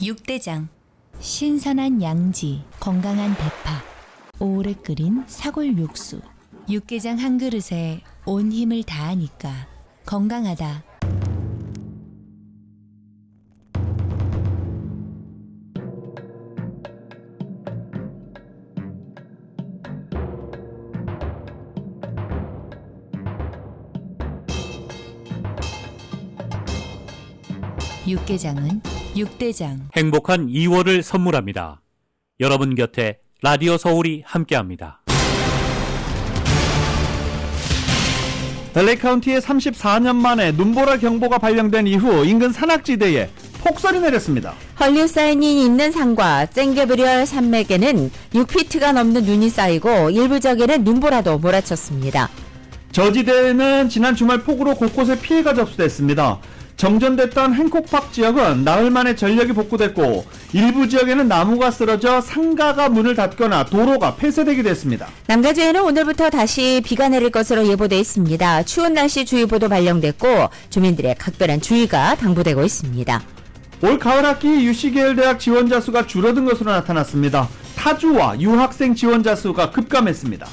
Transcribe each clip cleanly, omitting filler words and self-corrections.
육대장. 신선한 양지, 건강한 대파, 오래 끓인 사골 육수. 육개장 한 그릇에 온 힘을 다하니까 건강하다. 육개장은 육대장. 행복한 2월을 선물합니다. 여러분 곁에 라디오 서울이 함께합니다. LA 카운티에 34년 만에 눈보라 경보가 발령된 이후 인근 산악지대에 폭설이 내렸습니다. 헐리 사인이 있는 산과 쨍게브리얼 산맥에는 6피트가 넘는 눈이 쌓이고 일부 지역에는 눈보라도 몰아쳤습니다. 저지대에는 지난 주말 폭우로 곳곳에 피해가 접수됐습니다. 정전됐던 행콕팍 지역은 나흘 만에 전력이 복구됐고 일부 지역에는 나무가 쓰러져 상가가 문을 닫거나 도로가 폐쇄되기도 했습니다. 남가주에는 오늘부터 다시 비가 내릴 것으로 예보돼 있습니다. 추운 날씨 주의보도 발령됐고 주민들의 각별한 주의가 당부되고 있습니다. 올 가을 학기 UC계열대학 지원자 수가 줄어든 것으로 나타났습니다. 타주와 유학생 지원자 수가 급감했습니다.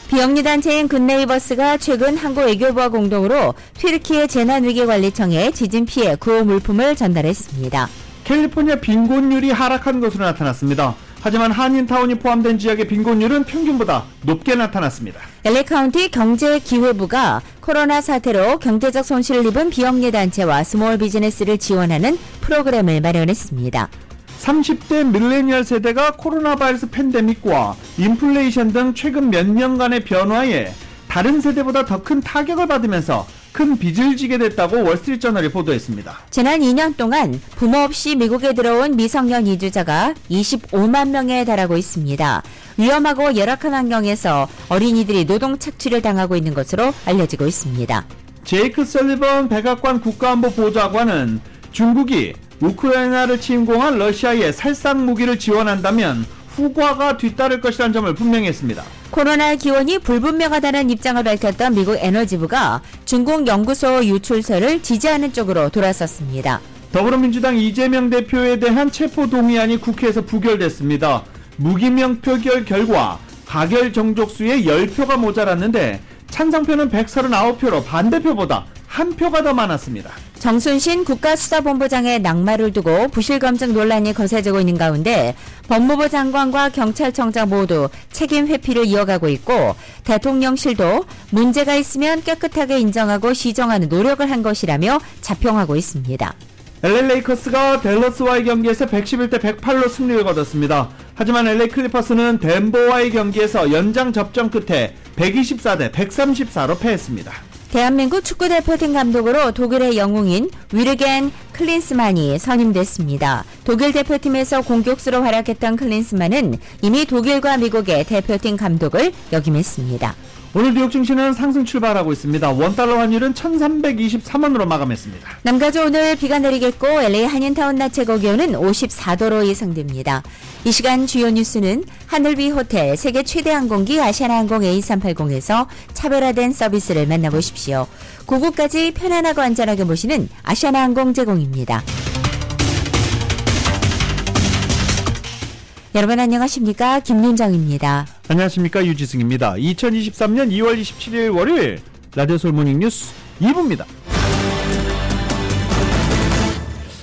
비영리 단체인 굿네이버스가 최근 한국외교부와 공동으로 튀르키예 재난위기관리청에 지진 피해 구호 물품을 전달했습니다. 캘리포니아 빈곤율이 하락한 것으로 나타났습니다. 하지만 한인타운이 포함된 지역의 빈곤율은 평균보다 높게 나타났습니다. LA 카운티 경제기회부가 코로나 사태로 경제적 손실을 입은 비영리 단체와 스몰 비즈니스를 지원하는 프로그램을 마련했습니다. 30대 밀레니얼 세대가 코로나 바이러스 팬데믹과 인플레이션 등 최근 몇 년간의 변화에 다른 세대보다 더 큰 타격을 받으면서 큰 빚을 지게 됐다고 월스트리트저널이 보도했습니다. 지난 2년 동안 부모 없이 미국에 들어온 미성년 이주자가 25만 명에 달하고 있습니다. 위험하고 열악한 환경에서 어린이들이 노동 착취를 당하고 있는 것으로 알려지고 있습니다. 제이크 설리번 백악관 국가안보보좌관은 중국이 우크라이나를 침공한 러시아에 살상 무기를 지원한다면 후과가 뒤따를 것이라는 점을 분명히 했습니다. 코로나 기원이 불분명하다는 입장을 밝혔던 미국 에너지부가 중국 연구소 유출설을 지지하는 쪽으로 돌아섰습니다. 더불어민주당 이재명 대표에 대한 체포동의안이 국회에서 부결됐습니다. 무기명 표결 결과 가결 정족수의 10표가 모자랐는데 찬성표는 139표로 반대표보다 한 표가 더 많았습니다. 정순신 국가수사본부장의 낙마를 두고 부실검증 논란이 거세지고 있는 가운데 법무부 장관과 경찰청장 모두 책임 회피를 이어가고 있고 대통령실도 문제가 있으면 깨끗하게 인정하고 시정하는 노력을 한 것이라며 자평하고 있습니다. LA 레이커스가 댈러스와의 경기에서 111대 108로 승리를 거뒀습니다. 하지만 LA 클리퍼스는 덴버와의 경기에서 연장 접전 끝에 124대 134로 패했습니다. 대한민국 축구대표팀 감독으로 독일의 영웅인 위르겐 클린스만이 선임됐습니다. 독일 대표팀에서 공격수로 활약했던 클린스만은 이미 독일과 미국의 대표팀 감독을 역임했습니다. 오늘 뉴욕 증시는 상승 출발하고 있습니다. 원달러 환율은 1323원으로 마감했습니다. 남가주 오늘 비가 내리겠고 LA 한인타운 낮 최고 기온은 54도로 예상됩니다. 이 시간 주요 뉴스는 하늘비 호텔 세계 최대 항공기 아시아나항공 A380에서 차별화된 서비스를 만나보십시오. 고국까지 편안하고 안전하게 모시는 아시아나항공 제공입니다. 여러분 안녕하십니까? 김윤정입니다. 안녕하십니까? 유지승입니다. 2023년 2월 27일 월요일 라디오 서울 모닝뉴스 2부입니다.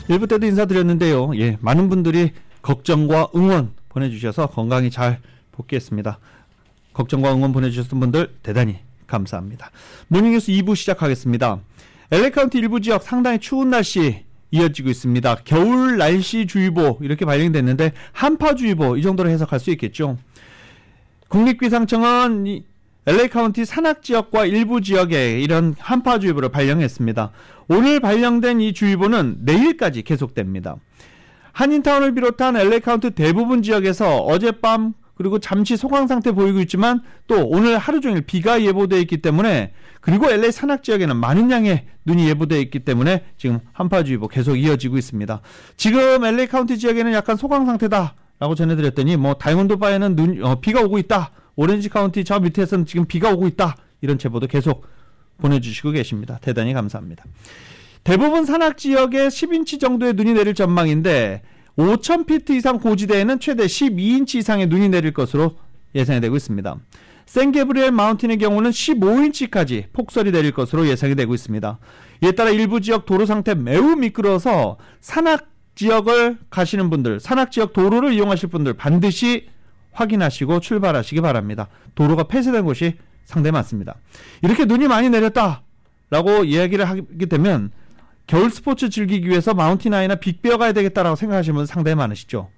1부 때도 인사드렸는데요. 많은 분들이 걱정과 응원 보내주셔서 건강히 잘 복귀했습니다. 걱정과 응원 보내주셨던 분들 대단히 감사합니다. 모닝뉴스 2부 시작하겠습니다. LA 카운티 일부 지역 상당히 추운 날씨 이어지고 있습니다. 겨울 날씨 주의보 이렇게 발령됐는데 한파주의보 이 정도로 해석할 수 있겠죠. 국립기상청은 LA 카운티 산악지역과 일부 지역에 이런 한파주의보를 발령했습니다. 오늘 발령된 이 주의보는 내일까지 계속됩니다. 한인타운을 비롯한 LA 카운티 대부분 지역에서 어젯밤 그리고 잠시 소강 상태 보이고 있지만 또 오늘 하루 종일 비가 예보되어 있기 때문에 그리고 LA 산악 지역에는 많은 양의 눈이 예보되어 있기 때문에 지금 한파주의보 계속 이어지고 있습니다. 지금 LA 카운티 지역에는 약간 소강 상태다라고 전해드렸더니 다이몬드 바에는 비가 오고 있다. 오렌지 카운티 저 밑에서는 지금 비가 오고 있다. 이런 제보도 계속 보내주시고 계십니다. 대단히 감사합니다. 대부분 산악 지역에 10인치 정도의 눈이 내릴 전망인데 5,000피트 이상 고지대에는 최대 12인치 이상의 눈이 내릴 것으로 예상이 되고 있습니다. 샌게브리엘 마운틴의 경우는 15인치까지 폭설이 내릴 것으로 예상이 되고 있습니다. 이에 따라 일부 지역 도로 상태 매우 미끄러워서 산악 지역을 가시는 분들, 산악 지역 도로를 이용하실 분들 반드시 확인하시고 출발하시기 바랍니다. 도로가 폐쇄된 곳이 상당히 많습니다. 이렇게 눈이 많이 내렸다라고 이야기를 하게 되면 겨울 스포츠 즐기기 위해서 마운틴 아이나 빅베어 가야 되겠다라고 생각하시는 분 상당히 많으시죠.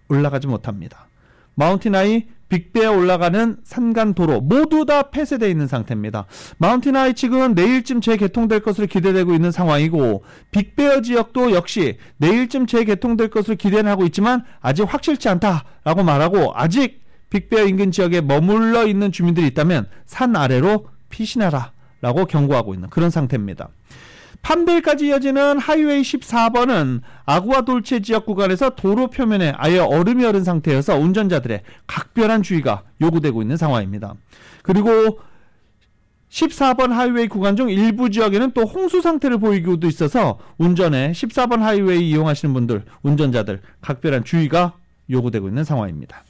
올라가지 못합니다. 마운틴 아이, 빅베어 올라가는 산간 도로 모두 다 폐쇄되어 있는 상태입니다. 마운틴 아이 측은 내일쯤 재개통될 것으로 기대되고 있는 상황이고 빅베어 지역도 역시 내일쯤 재개통될 것으로 기대는 하고 있지만 아직 확실치 않다라고 말하고 아직 빅베어 인근 지역에 머물러 있는 주민들이 있다면 산 아래로 피신하라라고 경고하고 있는 그런 상태입니다. 팜데일까지 이어지는 하이웨이 14번은 아구아 돌체 지역 구간에서 도로 표면에 아예 얼음이 얼은 상태여서 운전자들의 각별한 주의가 요구되고 있는 상황입니다. 그리고 14번 하이웨이 구간 중 일부 지역에는 또 홍수 상태를 보이고도 있어서 운전에 14번 하이웨이 이용하시는 분들, 운전자들 각별한 주의가 요구되고 있는 상황입니다.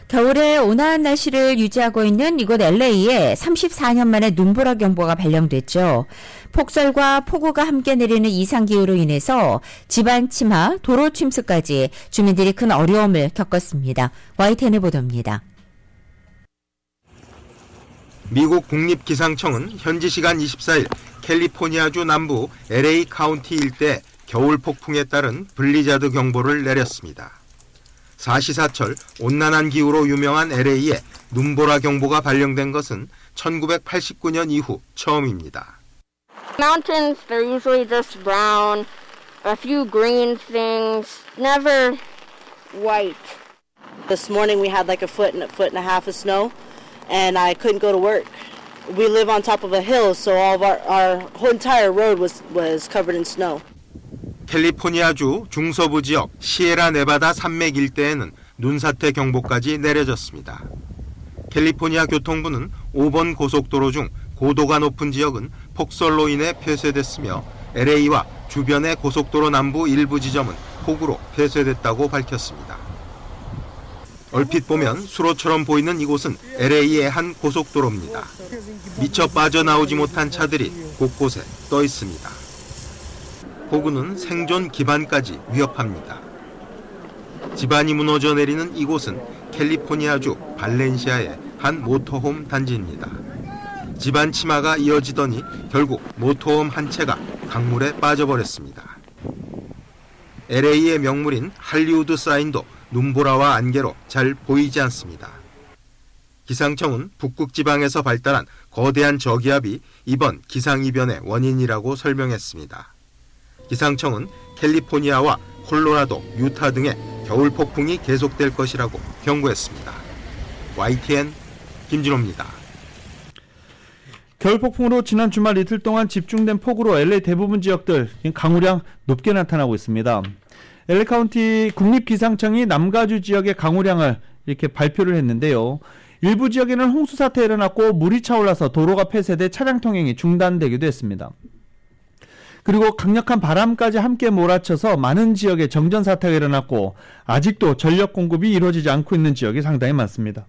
겨울에 온화한 날씨를 유지하고 있는 이곳 LA에 34년 만에 눈보라 경보가 발령됐죠. 폭설과 폭우가 함께 내리는 이상기후로 인해서 집안 침하, 도로 침수까지 주민들이 큰 어려움을 겪었습니다. YTN의 보도입니다. 미국 국립기상청은 현지 시간 24일 캘리포니아주 남부 LA 카운티 일대 겨울 폭풍에 따른 블리자드 경보를 내렸습니다. 사시사철 온난한 기후로 유명한 LA에 눈보라 경보가 발령된 것은 1989년 이후 처음입니다. Mountains, they're usually just brown, a few green things, never white. This morning we had like a foot and a half of snow, and I couldn't go to work. We live on top of a hill, so all of our whole entire road was covered in snow. 캘리포니아주 중서부 지역 시에라 네바다 산맥 일대에는 눈사태 경보까지 내려졌습니다. 캘리포니아 교통부는 5번 고속도로 중 고도가 높은 지역은 폭설로 인해 폐쇄됐으며 LA와 주변의 고속도로 남부 일부 지점은 폭우로 폐쇄됐다고 밝혔습니다. 얼핏 보면 수로처럼 보이는 이곳은 LA의 한 고속도로입니다. 미처 빠져나오지 못한 차들이 곳곳에 떠 있습니다. 폭우는 생존 기반까지 위협합니다. 지반이 무너져 내리는 이곳은 캘리포니아주 발렌시아의 한 모터홈 단지입니다. 지반 침하가 이어지더니 결국 모터홈 한 채가 강물에 빠져버렸습니다. LA의 명물인 할리우드 사인도 눈보라와 안개로 잘 보이지 않습니다. 기상청은 북극 지방에서 발달한 거대한 저기압이 이번 기상이변의 원인이라고 설명했습니다. 기상청은 캘리포니아와 콜로라도, 유타 등의 겨울 폭풍이 계속될 것이라고 경고했습니다. YTN 김진호입니다. 겨울 폭풍으로 지난 주말 이틀 동안 집중된 폭우로 LA 대부분 지역들 강우량 높게 나타나고 있습니다. LA 카운티 국립기상청이 남가주 지역의 강우량을 이렇게 발표를 했는데요. 일부 지역에는 홍수 사태가 일어났고 물이 차올라서 도로가 폐쇄돼 차량 통행이 중단되기도 했습니다. 그리고 강력한 바람까지 함께 몰아쳐서 많은 지역에 정전 사태가 일어났고 아직도 전력 공급이 이루어지지 않고 있는 지역이 상당히 많습니다.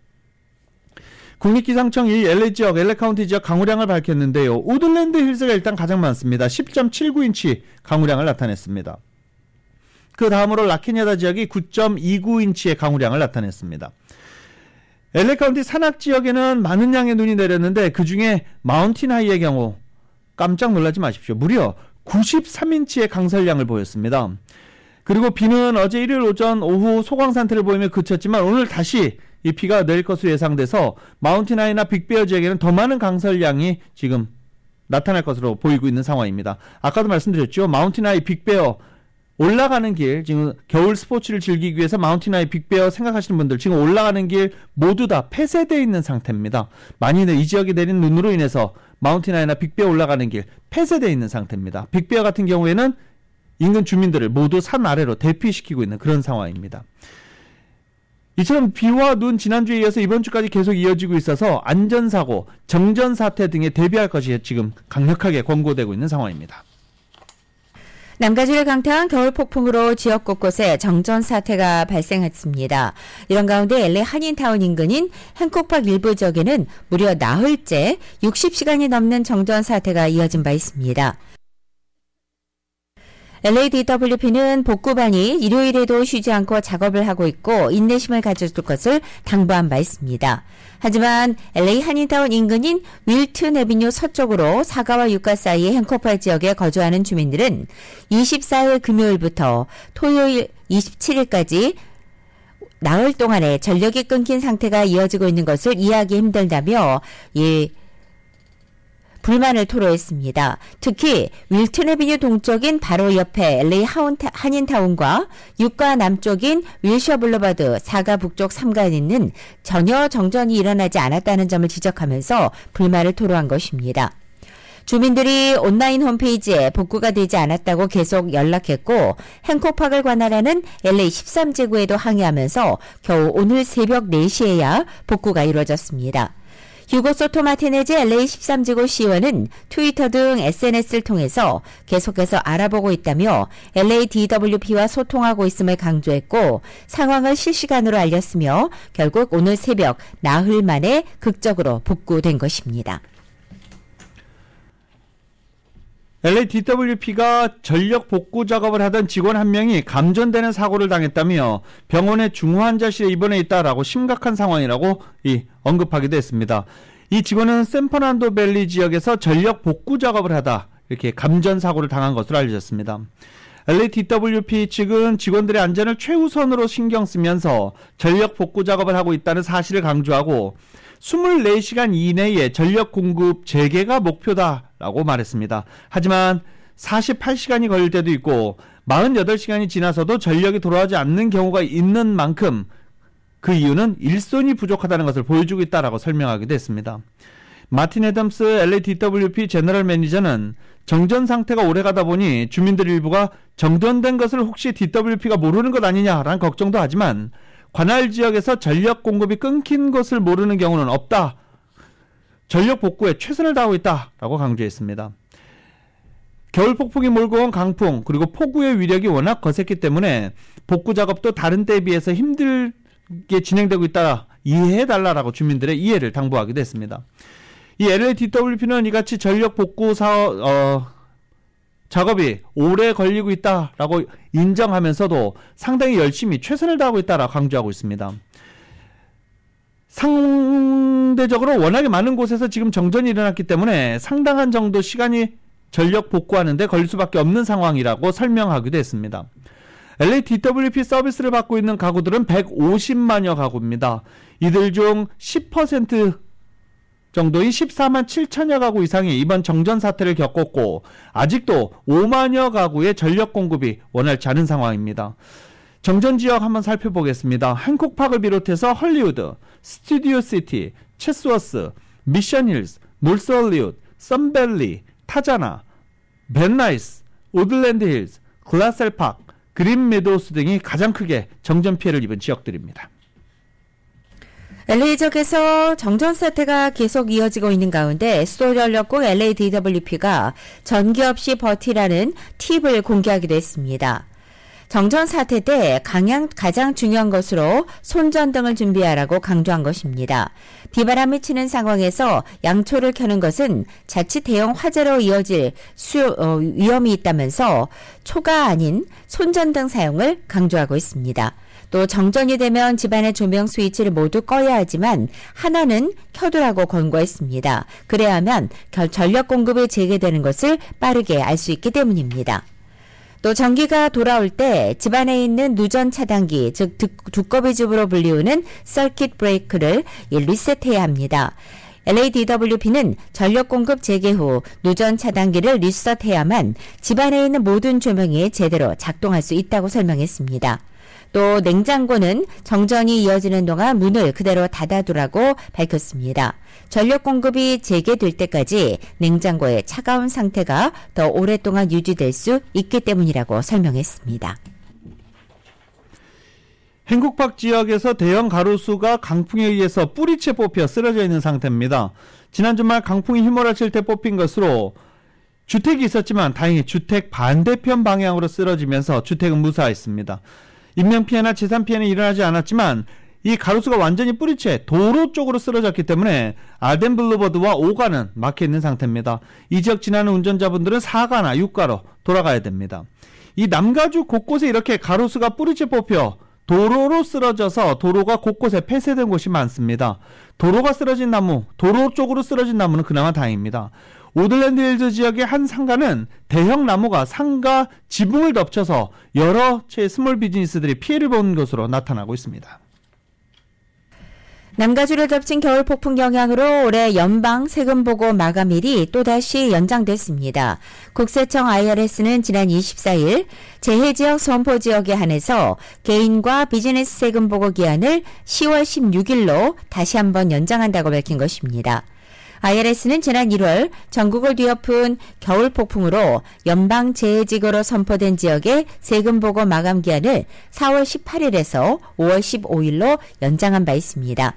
국립기상청이 LA 지역, LA 카운티 지역 강우량을 밝혔는데요. 우드랜드 힐스가 일단 가장 많습니다. 10.79인치 강우량을 나타냈습니다. 그 다음으로 라케냐다 지역이 9.29인치의 강우량을 나타냈습니다. LA 카운티 산악 지역에는 많은 양의 눈이 내렸는데 그 중에 마운틴 하이의 경우 깜짝 놀라지 마십시오. 무려 93인치의 강설량을 보였습니다. 그리고 비는 어제 일요일 오전 오후 소강 상태를 보이며 그쳤지만 오늘 다시 이 비가 내릴 것으로 예상돼서 마운틴 하이나 빅베어 지역에는 더 많은 강설량이 지금 나타날 것으로 보이고 있는 상황입니다. 아까도 말씀드렸죠. 마운틴 하이, 빅베어 올라가는 길, 지금 겨울 스포츠를 즐기기 위해서 마운틴 하이, 빅베어 생각하시는 분들 지금 올라가는 길 모두 다 폐쇄되어 있는 상태입니다. 많이 이 지역에 내린 눈으로 인해서 마운틴 하이나 빅베어 올라가는 길 폐쇄되어 있는 상태입니다. 빅베어 같은 경우에는 인근 주민들을 모두 산 아래로 대피시키고 있는 그런 상황입니다. 이처럼 비와 눈 지난주에 이어서 이번 주까지 계속 이어지고 있어서 안전사고, 정전사태 등에 대비할 것이 지금 강력하게 권고되고 있는 상황입니다. 남가주를 강타한 겨울 폭풍으로 지역 곳곳에 정전 사태가 발생했습니다. 이런 가운데 LA 한인타운 인근인 행콕팍 일부 지역에는 무려 나흘째 60시간이 넘는 정전 사태가 이어진 바 있습니다. LADWP는 복구반이 일요일에도 쉬지 않고 작업을 하고 있고 인내심을 가져줄 것을 당부한 바 있습니다. 하지만 LA 한인타운 인근인 윌튼 애비뉴 서쪽으로 사가와 유가 사이의 행콕팍 지역에 거주하는 주민들은 24일 금요일부터 토요일 27일까지 나흘 동안에 전력이 끊긴 상태가 이어지고 있는 것을 이해하기 힘들다며 불만을 토로했습니다. 특히 윌튼 애비뉴 동쪽인 바로 옆에 LA 한인타운과 유가 남쪽인 윌셔 블루바드 4가 북쪽 3가에는 전혀 정전이 일어나지 않았다는 점을 지적하면서 불만을 토로한 것입니다. 주민들이 온라인 홈페이지에 복구가 되지 않았다고 계속 연락했고 행콕팍을 관할하는 LA 13지구에도 항의하면서 겨우 오늘 새벽 4시에야 복구가 이루어졌습니다. 휴고 소토 마티네즈 LA 13지구 시의원은 트위터 등 SNS를 통해서 계속해서 알아보고 있다며 LADWP와 소통하고 있음을 강조했고 상황을 실시간으로 알렸으며 결국 오늘 새벽 나흘 만에 극적으로 복구된 것입니다. LADWP가 전력 복구 작업을 하던 직원 한 명이 감전되는 사고를 당했다며 병원의 중환자실에 입원해 있다라고 심각한 상황이라고 언급하기도 했습니다. 이 직원은 샌퍼난도 밸리 지역에서 전력 복구 작업을 하다 이렇게 감전 사고를 당한 것으로 알려졌습니다. LADWP 측은 직원들의 안전을 최우선으로 신경 쓰면서 전력 복구 작업을 하고 있다는 사실을 강조하고 24시간 이내에 전력 공급 재개가 목표다라고 말했습니다. 하지만 48시간이 걸릴 때도 있고 48시간이 지나서도 전력이 돌아오지 않는 경우가 있는 만큼 그 이유는 일손이 부족하다는 것을 보여주고 있다라고 설명하기도 했습니다. 마틴 애덤스 LADWP 제너럴 매니저는 정전 상태가 오래가다 보니 주민들 일부가 정전된 것을 혹시 DWP가 모르는 것 아니냐라는 걱정도 하지만 관할 지역에서 전력 공급이 끊긴 것을 모르는 경우는 없다. 전력 복구에 최선을 다하고 있다라고 강조했습니다. 겨울 폭풍이 몰고 온 강풍 그리고 폭우의 위력이 워낙 거셌기 때문에 복구 작업도 다른 때에 비해서 힘들게 진행되고 있다. 이해해달라고 주민들의 이해를 당부하기도 했습니다. 이 LADWP는 이같이 전력 복구 작업이 오래 걸리고 있다라고 인정하면서도 상당히 열심히 최선을 다하고 있다라고 강조하고 있습니다. 상대적으로 워낙에 많은 곳에서 지금 정전이 일어났기 때문에 상당한 정도 시간이 전력 복구하는 데 걸릴 수밖에 없는 상황이라고 설명하기도 했습니다. LADWP 서비스를 받고 있는 가구들은 150만여 가구입니다. 이들 중 10% 정도인 14만 7천여 가구 이상이 이번 정전 사태를 겪었고 아직도 5만여 가구의 전력 공급이 원활치 않은 상황입니다. 정전 지역 한번 살펴보겠습니다. 행콕팍을 비롯해서 헐리우드, 스튜디오 시티, 체스워스, 미션 힐스, 노스 헐리우드, 썬밸리, 타자나, 벤라이스, 오들랜드 힐스, 글라셀 파크, 그린 메도우스 등이 가장 크게 정전 피해를 입은 지역들입니다. LA 지역에서 정전 사태가 계속 이어지고 있는 가운데 수도전력국 LADWP가 전기 없이 버티라는 팁을 공개하기도 했습니다. 정전 사태 때 가장 중요한 것으로 손전등을 준비하라고 강조한 것입니다. 비바람이 치는 상황에서 양초를 켜는 것은 자칫 대형 화재로 이어질 위험이 있다면서 초가 아닌 손전등 사용을 강조하고 있습니다. 또 정전이 되면 집안의 조명 스위치를 모두 꺼야 하지만 하나는 켜두라고 권고했습니다. 그래야 하면 전력 공급이 재개되는 것을 빠르게 알 수 있기 때문입니다. 또 전기가 돌아올 때 집안에 있는 누전 차단기, 즉 두꺼비즙으로 불리우는 서킷 브레이크를 리셋해야 합니다. LADWP는 전력 공급 재개 후 누전 차단기를 리셋해야만 집안에 있는 모든 조명이 제대로 작동할 수 있다고 설명했습니다. 또 냉장고는 정전이 이어지는 동안 문을 그대로 닫아두라고 밝혔습니다. 전력 공급이 재개될 때까지 냉장고의 차가운 상태가 더 오랫동안 유지될 수 있기 때문이라고 설명했습니다. 행콕팍 지역에서 대형 가로수가 강풍에 의해서 뿌리채 뽑혀 쓰러져 있는 상태입니다. 지난 주말 강풍이 휘몰아칠 때 뽑힌 것으로 주택이 있었지만 다행히 주택 반대편 방향으로 쓰러지면서 주택은 무사했습니다. 인명피해나 재산피해는 일어나지 않았지만 이 가로수가 완전히 뿌리채 도로 쪽으로 쓰러졌기 때문에 알덴 블루버드와 5가는 막혀있는 상태입니다. 이 지역 지나는 운전자분들은 4가나 6가로 돌아가야 됩니다. 이 남가주 곳곳에 이렇게 가로수가 뿌리채 뽑혀 도로로 쓰러져서 도로가 곳곳에 폐쇄된 곳이 많습니다. 도로가 쓰러진 나무, 도로 쪽으로 쓰러진 나무는 그나마 다행입니다. 오들랜드 힐즈 지역의 한 상가는 대형 나무가 상가 지붕을 덮쳐서 여러 채 스몰 비즈니스들이 피해를 본 것으로 나타나고 있습니다. 남가주를 덮친 겨울 폭풍 영향으로 올해 연방 세금 보고 마감일이 또다시 연장됐습니다. 국세청 IRS는 지난 24일 재해지역 선포 지역에 한해서 개인과 비즈니스 세금 보고 기한을 10월 16일로 다시 한번 연장한다고 밝힌 것입니다. IRS는 지난 1월 전국을 뒤엎은 겨울 폭풍으로 연방 재해지구로 선포된 지역의 세금 보고 마감 기한을 4월 18일에서 5월 15일로 연장한 바 있습니다.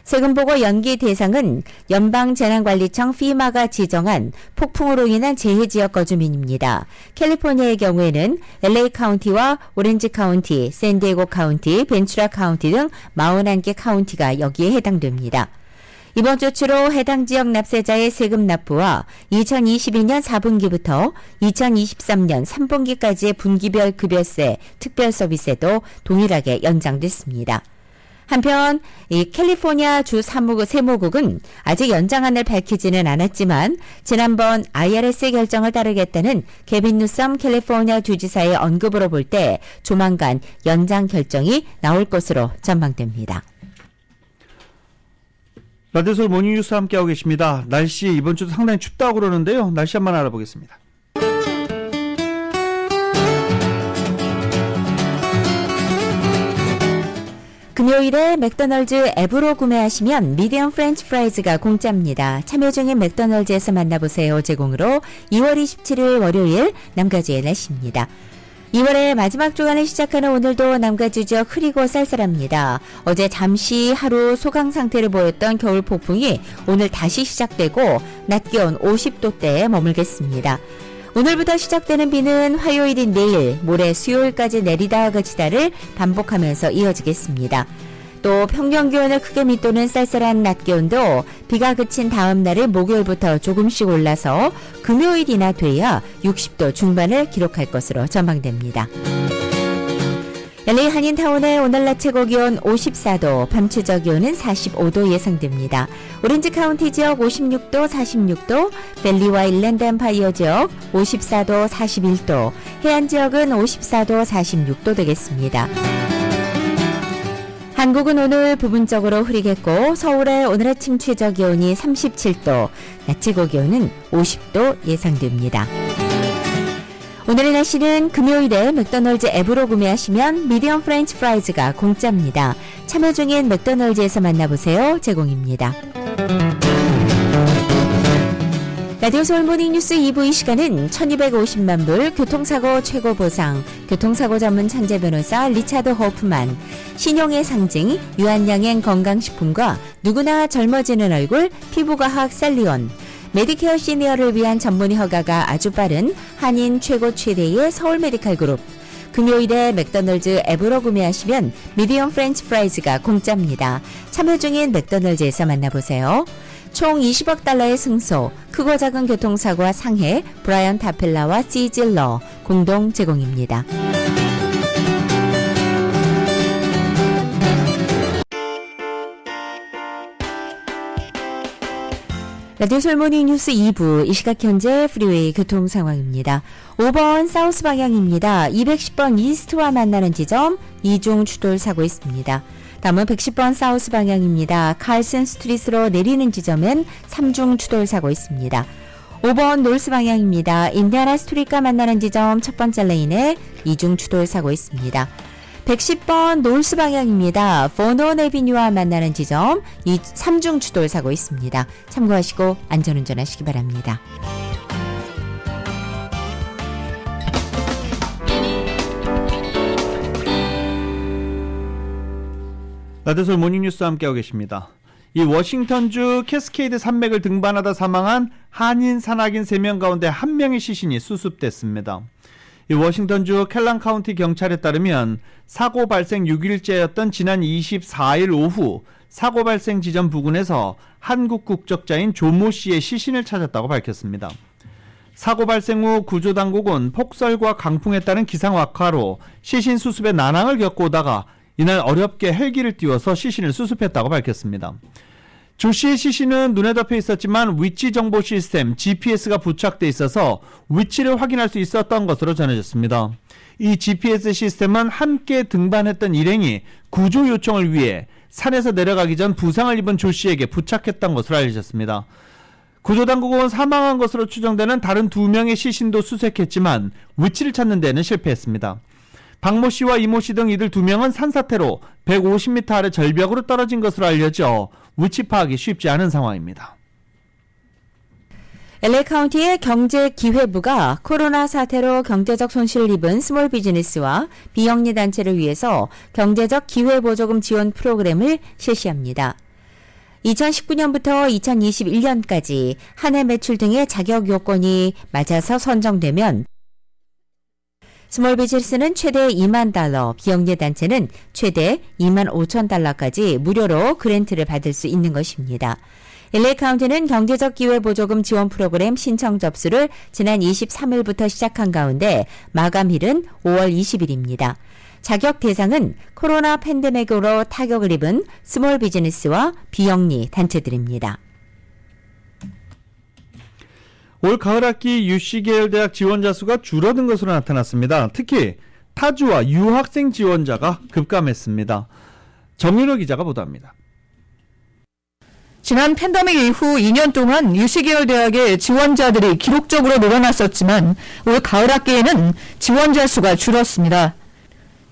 세금 보고 연기 대상은 연방재난관리청 FEMA가 지정한 폭풍으로 인한 재해 지역 거주민입니다. 캘리포니아의 경우에는 LA 카운티와 오렌지 카운티, 샌디에고 카운티, 벤츄라 카운티 등 41개 카운티가 여기에 해당됩니다. 이번 조치로 해당 지역 납세자의 세금 납부와 2022년 4분기부터 2023년 3분기까지의 분기별 급여세, 특별 서비스에도 동일하게 연장됐습니다. 한편 이 캘리포니아 주 세무국은 아직 연장안을 밝히지는 않았지만 지난번 IRS의 결정을 따르겠다는 개빈 뉴섬 캘리포니아 주지사의 언급으로 볼 때 조만간 연장 결정이 나올 것으로 전망됩니다. 라디오솔 모닝뉴스 함께하고 계십니다. 날씨 이번 주도 상당히 춥다고 그러는데요. 날씨 한번 알아보겠습니다. 금요일에 맥도널드 앱으로 구매하시면 미디엄 프렌치 프라이즈가 공짜입니다. 참여 중인 맥도널드에서 만나보세요 제공으로 2월 27일 월요일 남가주의 날씨입니다. 2월의 마지막 주간을 시작하는 오늘도 남가주 지역 흐리고 쌀쌀합니다. 어제 잠시 하루 소강 상태를 보였던 겨울 폭풍이 오늘 다시 시작되고 낮 기온 50도대에 머물겠습니다. 오늘부터 시작되는 비는 화요일인 내일, 모레 수요일까지 내리다 그치다를 반복하면서 이어지겠습니다. 또 평년 기온을 크게 밑도는 쌀쌀한 낮 기온도 비가 그친 다음 날의 목요일부터 조금씩 올라서 금요일이나 돼야 60도 중반을 기록할 것으로 전망됩니다. LA 한인타운의 오늘 낮 최고 기온 54도, 밤 최저 기온은 45도 예상됩니다. 오렌지 카운티 지역 56도, 46도, 밸리와 일랜드 엠파이어 지역 54도, 41도, 해안 지역은 54도, 46도 되겠습니다. 한국은 오늘 부분적으로 흐리겠고 서울의 오늘 아침 최저 기온이 37도, 낮 최고 기온은 50도 예상됩니다. 오늘의 날씨는 금요일에 맥도널드 앱으로 구매하시면 미디엄 프렌치 프라이즈가 공짜입니다. 참여 중인 맥도널드에서 만나보세요 제공입니다. 라디오 서울 모닝뉴스 2부 이 시간은 1250만 불 교통사고 최고 보상, 교통사고 전문 천재 변호사 리차드 호프만, 신용의 상징 유한양행 건강식품과 누구나 젊어지는 얼굴 피부과학 셀리온, 메디케어 시니어를 위한 전문의 허가가 아주 빠른 한인 최고 최대의 서울 메디칼 그룹, 금요일에 맥도널드 앱으로 구매하시면 미디엄 프렌치 프라이즈가 공짜입니다. 참여 중인 맥도널드에서 만나보세요. 총 20억 달러의 승소, 크고 작은 교통사고와 상해, 브라이언 타펠라와 시질러 공동 제공입니다. 라디오 솔모닝 뉴스 2부, 이 시각 현재 프리웨이 교통 상황입니다. 5번 사우스 방향입니다. 210번 이스트와 만나는 지점, 이중 추돌 사고 있습니다. 다음은 110번 사우스 방향입니다. 칼슨 스트리트로 내리는 지점엔 3중 추돌 사고 있습니다. 5번 노스 방향입니다. 인디아나 스트리트가 만나는 지점 첫 번째 레인에 2중 추돌 사고 있습니다. 110번 노스 방향입니다. 포논 에비뉴와 만나는 지점 3중 추돌 사고 있습니다. 참고하시고 안전운전하시기 바랍니다. 라디오솔 모닝뉴스 함께하고 계십니다. 이 워싱턴주 캐스케이드 산맥을 등반하다 사망한 한인 산악인 3명 가운데 1명의 시신이 수습됐습니다. 이 워싱턴주 켈란 카운티 경찰에 따르면 사고 발생 6일째였던 지난 24일 오후 사고 발생 지점 부근에서 한국 국적자인 조모 씨의 시신을 찾았다고 밝혔습니다. 사고 발생 후 구조당국은 폭설과 강풍에 따른 기상 악화로 시신 수습에 난항을 겪고 오다가 이날 어렵게 헬기를 띄워서 시신을 수습했다고 밝혔습니다. 조 씨의 시신은 눈에 덮여 있었지만 위치 정보 시스템 GPS가 부착돼 있어서 위치를 확인할 수 있었던 것으로 전해졌습니다. 이 GPS 시스템은 함께 등반했던 일행이 구조 요청을 위해 산에서 내려가기 전 부상을 입은 조 씨에게 부착했던 것으로 알려졌습니다. 구조당국은 사망한 것으로 추정되는 다른 2명의 시신도 수색했지만 위치를 찾는 데는 실패했습니다. 박모 씨와 이모 씨 등 이들 2명은 산사태로 150m 아래 절벽으로 떨어진 것으로 알려져 위치 파악이 쉽지 않은 상황입니다. LA 카운티의 경제기회부가 코로나 사태로 경제적 손실을 입은 스몰 비즈니스와 비영리 단체를 위해서 경제적 기회보조금 지원 프로그램을 실시합니다. 2019년부터 2021년까지 한 해 매출 등의 자격 요건이 맞아서 선정되면 스몰 비즈니스는 최대 $20,000, 비영리 단체는 최대 $25,000까지 무료로 그랜트를 받을 수 있는 것입니다. LA 카운티는 경제적 기회보조금 지원 프로그램 신청 접수를 지난 23일부터 시작한 가운데 마감일은 5월 20일입니다. 자격 대상은 코로나 팬데믹으로 타격을 입은 스몰 비즈니스와 비영리 단체들입니다. 올 가을 학기 UC 계열 대학 지원자 수가 줄어든 것으로 나타났습니다. 특히 타주와 유학생 지원자가 급감했습니다. 정윤호 기자가 보도합니다. 지난 팬데믹 이후 2년 동안 UC 계열 대학의 지원자들이 기록적으로 늘어났었지만 올 가을 학기에는 지원자 수가 줄었습니다.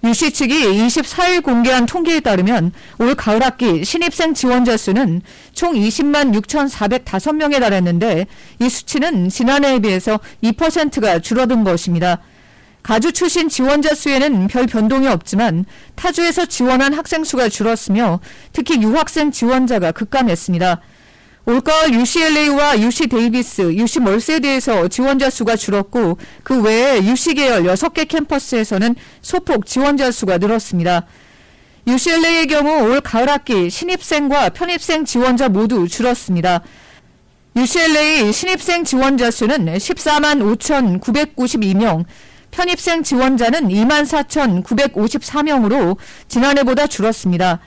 UC 측이 24일 공개한 통계에 따르면 올 가을 학기 신입생 지원자 수는 총 20만 6,405명에 달했는데 이 수치는 지난해에 비해서 2%가 줄어든 것입니다. 가주 출신 지원자 수에는 별 변동이 없지만 타주에서 지원한 학생 수가 줄었으며 특히 유학생 지원자가 급감했습니다. 올가을 UCLA와 UC 데이비스, UC 멀세드에서 지원자 수가 줄었고 그 외에 UC 계열 6개 캠퍼스에서는 소폭 지원자 수가 늘었습니다. UCLA의 경우 올 가을 학기 신입생과 편입생 지원자 모두 줄었습니다. UCLA 신입생 지원자 수는 14만 5,992명, 편입생 지원자는 24,954명으로 지난해보다 줄었습니다.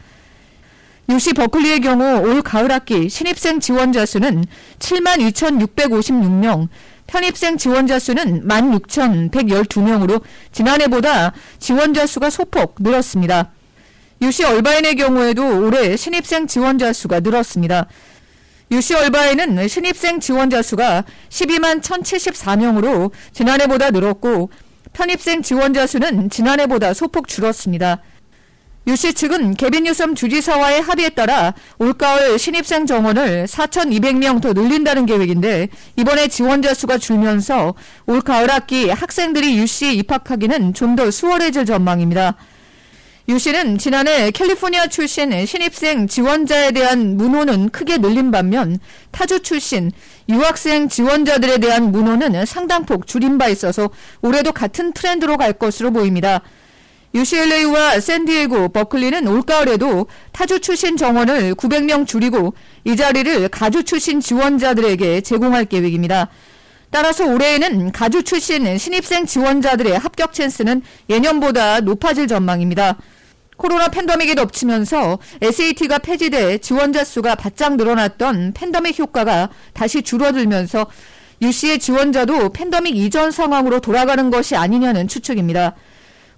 UC 버클리의 경우 올 가을 학기 신입생 지원자 수는 72,656명, 편입생 지원자 수는 16,112명으로 지난해보다 지원자 수가 소폭 늘었습니다. UC 얼바인의 경우에도 올해 신입생 지원자 수가 늘었습니다. UC 얼바인은 신입생 지원자 수가 12만 1,074명으로 지난해보다 늘었고 편입생 지원자 수는 지난해보다 소폭 줄었습니다. UC 측은 개빈 뉴섬 주지사와의 합의에 따라 올가을 신입생 정원을 4,200명 더 늘린다는 계획인데 이번에 지원자 수가 줄면서 올가을 학기 학생들이 UC에 입학하기는 좀 더 수월해질 전망입니다. UC는 지난해 캘리포니아 출신 신입생 지원자에 대한 문호는 크게 늘린 반면 타주 출신 유학생 지원자들에 대한 문호는 상당폭 줄인 바 있어서 올해도 같은 트렌드로 갈 것으로 보입니다. UCLA와 샌디에고, 버클리는 올가을에도 타주 출신 정원을 900명 줄이고 이 자리를 가주 출신 지원자들에게 제공할 계획입니다. 따라서 올해에는 가주 출신 신입생 지원자들의 합격 찬스는 예년보다 높아질 전망입니다. 코로나 팬데믹이 덮치면서 SAT가 폐지돼 지원자 수가 바짝 늘어났던 팬데믹 효과가 다시 줄어들면서 UC의 지원자도 팬데믹 이전 상황으로 돌아가는 것이 아니냐는 추측입니다.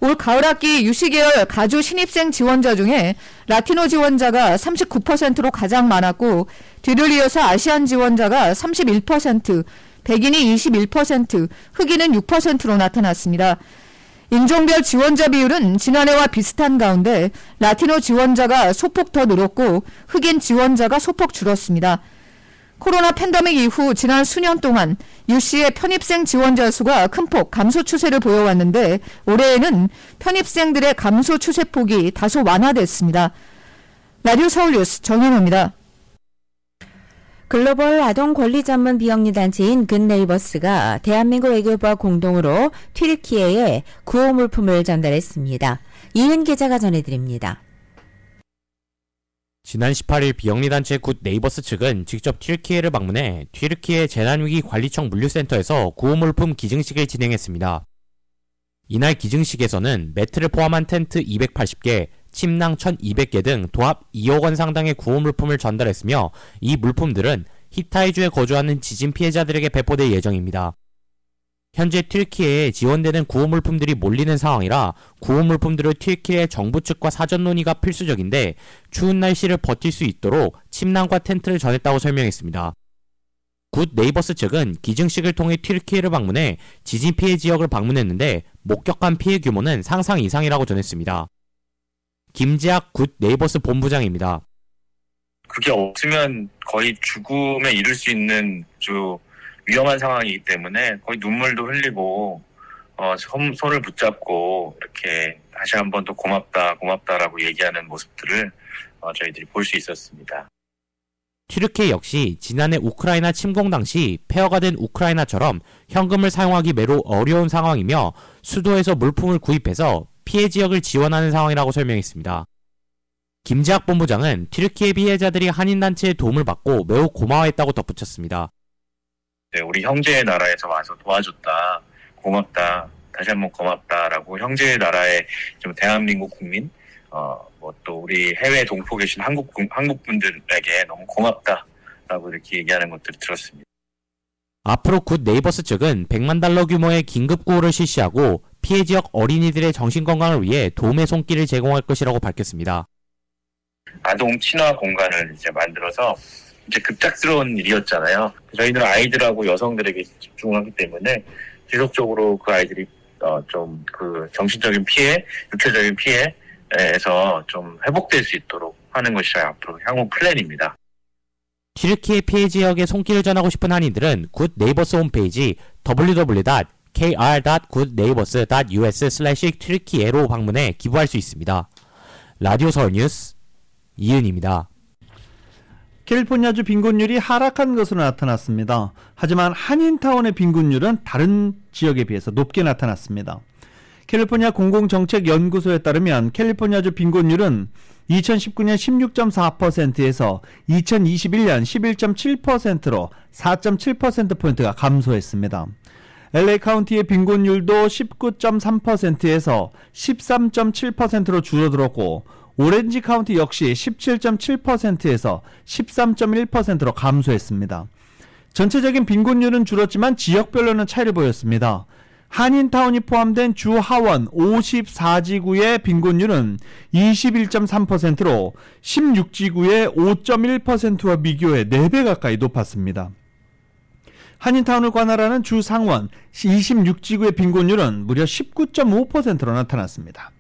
올 가을 학기 UC 계열 가주 신입생 지원자 중에 라티노 지원자가 39%로 가장 많았고 뒤를 이어서 아시안 지원자가 31%, 백인이 21%, 흑인은 6%로 나타났습니다. 인종별 지원자 비율은 지난해와 비슷한 가운데 라티노 지원자가 소폭 더 늘었고 흑인 지원자가 소폭 줄었습니다. 코로나 팬데믹 이후 지난 수년 동안 UC의 편입생 지원자 수가 큰 폭 감소 추세를 보여왔는데 올해에는 편입생들의 감소 추세폭이 다소 완화됐습니다. 라디오 서울 뉴스 정현호입니다. 글로벌 아동 권리 전문 비영리 단체인 굿네이버스가 대한민국 외교부와 공동으로 튀르키예에 구호 물품을 전달했습니다. 이은 기자가 전해드립니다. 지난 18일 비영리단체 굿 네이버스 측은 직접 튀르키예를 방문해 튀르키예 재난위기 관리청 물류센터에서 구호물품 기증식을 진행했습니다. 이날 기증식에서는 매트를 포함한 텐트 280개, 침낭 1,200개 등 도합 2억 원 상당의 구호물품을 전달했으며 이 물품들은 히타이주에 거주하는 지진 피해자들에게 배포될 예정입니다. 현재 튀르키예에 지원되는 구호물품들이 몰리는 상황이라 구호물품들을 튀르키예 정부 측과 사전 논의가 필수적인데 추운 날씨를 버틸 수 있도록 침낭과 텐트를 전했다고 설명했습니다. 굿 네이버스 측은 기증식을 통해 튀르키예를 방문해 지진 피해 지역을 방문했는데 목격한 피해 규모는 상상 이상이라고 전했습니다. 김재학 굿 네이버스 본부장입니다. 그게 없으면 거의 죽음에 이를 수 있는 아주 위험한 상황이기 때문에 거의 눈물도 흘리고 손을 붙잡고 이렇게 다시 한번 또 고맙다라고 얘기하는 모습들을 저희들이 볼 수 있었습니다. 튀르키예 역시 지난해 우크라이나 침공 당시 폐허가 된 우크라이나처럼 현금을 사용하기 매우 어려운 상황이며 수도에서 물품을 구입해서 피해 지역을 지원하는 상황이라고 설명했습니다. 김재학 본부장은 튀르키예 피해자들이 한인단체의 도움을 받고 매우 고마워했다고 덧붙였습니다. 네, 우리 형제의 나라에서 와서 도와줬다, 고맙다, 다시 한번 고맙다라고 형제의 나라의 좀 대한민국 국민, 또 우리 해외에 동포 계신 한국 분들에게 너무 고맙다라고 이렇게 얘기하는 것들을 들었습니다. 앞으로 굿 네이버스 측은 100만 달러 규모의 긴급 구호를 실시하고 피해 지역 어린이들의 정신 건강을 위해 도움의 손길을 제공할 것이라고 밝혔습니다. 아동 친화 공간을 이제 만들어서 이제 급작스러운 일이었잖아요. 저희는 아이들하고 여성들에게 집중하기 때문에 지속적으로 그 아이들이 좀 그 정신적인 피해, 육체적인 피해에서 좀 회복될 수 있도록 하는 것이 앞으로 향후 플랜입니다. 튀르키예 피해 지역에 손길을 전하고 싶은 한인들은 굿 네이버스 홈페이지 www.kr.goodneighbors.us/튀르키예로 방문해 기부할 수 있습니다. 라디오 서울 뉴스 이은입니다. 캘리포니아주 빈곤율이 하락한 것으로 나타났습니다. 하지만 한인타운의 빈곤율은 다른 지역에 비해서 높게 나타났습니다. 캘리포니아 공공정책연구소에 따르면 캘리포니아주 빈곤율은 2019년 16.4%에서 2021년 11.7%로 4.7%포인트가 감소했습니다. LA 카운티의 빈곤율도 19.3%에서 13.7%로 줄어들었고 오렌지 카운티 역시 17.7%에서 13.1%로 감소했습니다. 전체적인 빈곤율은 줄었지만 지역별로는 차이를 보였습니다. 한인타운이 포함된 주 하원 54지구의 빈곤율은 21.3%로 16지구의 5.1%와 비교해 4배 가까이 높았습니다. 한인타운을 관할하는 주 상원 26지구의 빈곤율은 무려 19.5%로 나타났습니다.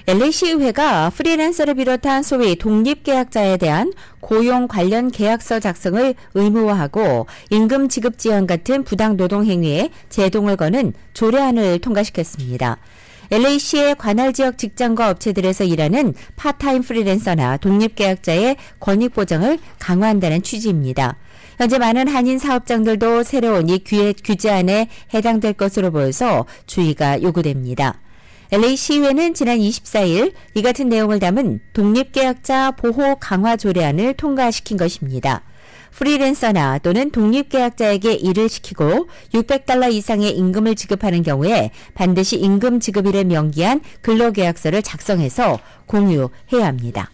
LA시의회가 프리랜서를 비롯한 소위 독립계약자에 대한 고용 관련 계약서 작성을 의무화하고 임금 지급 지연 같은 부당노동 행위에 제동을 거는 조례안을 통과시켰습니다. LA시의 관할 지역 직장과 업체들에서 일하는 파타임 프리랜서나 독립계약자의 권익 보장을 강화한다는 취지입니다. 현재 많은 한인 사업장들도 새로운 이 규제안에 해당될 것으로 보여서 주의가 요구됩니다. LA시의회는 지난 24일 이 같은 내용을 담은 독립계약자 보호 강화 조례안을 통과시킨 것입니다. 프리랜서나 또는 독립계약자에게 일을 시키고 $600 이상의 임금을 지급하는 경우에 반드시 임금 지급일을 명기한 근로계약서를 작성해서 공유해야 합니다.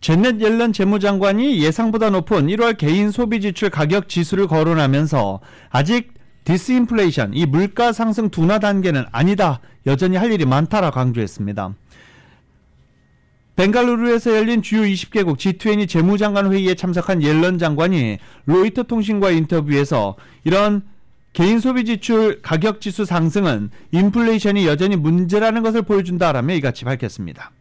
제넷 옐런 재무장관이 예상보다 높은 1월 개인 소비지출 가격 지수를 거론하면서 아직 디스인플레이션, 이 물가 상승 둔화 단계는 아니다. 여전히 할 일이 많다라고 강조했습니다. 벵갈루루에서 열린 주요 20개국 G20 재무장관 회의에 참석한 옐런 장관이 로이터 통신과의 인터뷰에서 이런 개인 소비 지출 가격 지수 상승은 인플레이션이 여전히 문제라는 것을 보여준다라며 이같이 밝혔습니다.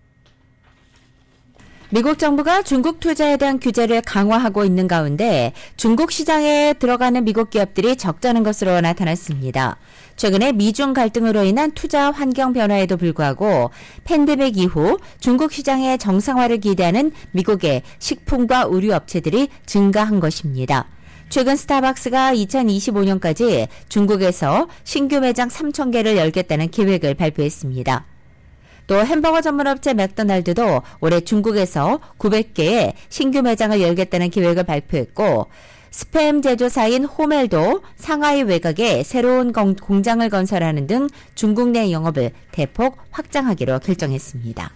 미국 정부가 중국 투자에 대한 규제를 강화하고 있는 가운데 중국 시장에 들어가는 미국 기업들이 적자는 것으로 나타났습니다. 최근에 미중 갈등으로 인한 투자 환경 변화에도 불구하고 팬데믹 이후 중국 시장의 정상화를 기대하는 미국의 식품과 의류 업체들이 증가한 것입니다. 최근 스타벅스가 2025년까지 중국에서 신규 매장 3,000개를 열겠다는 계획을 발표했습니다. 또 햄버거 전문업체 맥도날드도 올해 중국에서 900개의 신규 매장을 열겠다는 계획을 발표했고 스팸 제조사인 호멜도 상하이 외곽에 새로운 공장을 건설하는 등 중국 내 영업을 대폭 확장하기로 결정했습니다.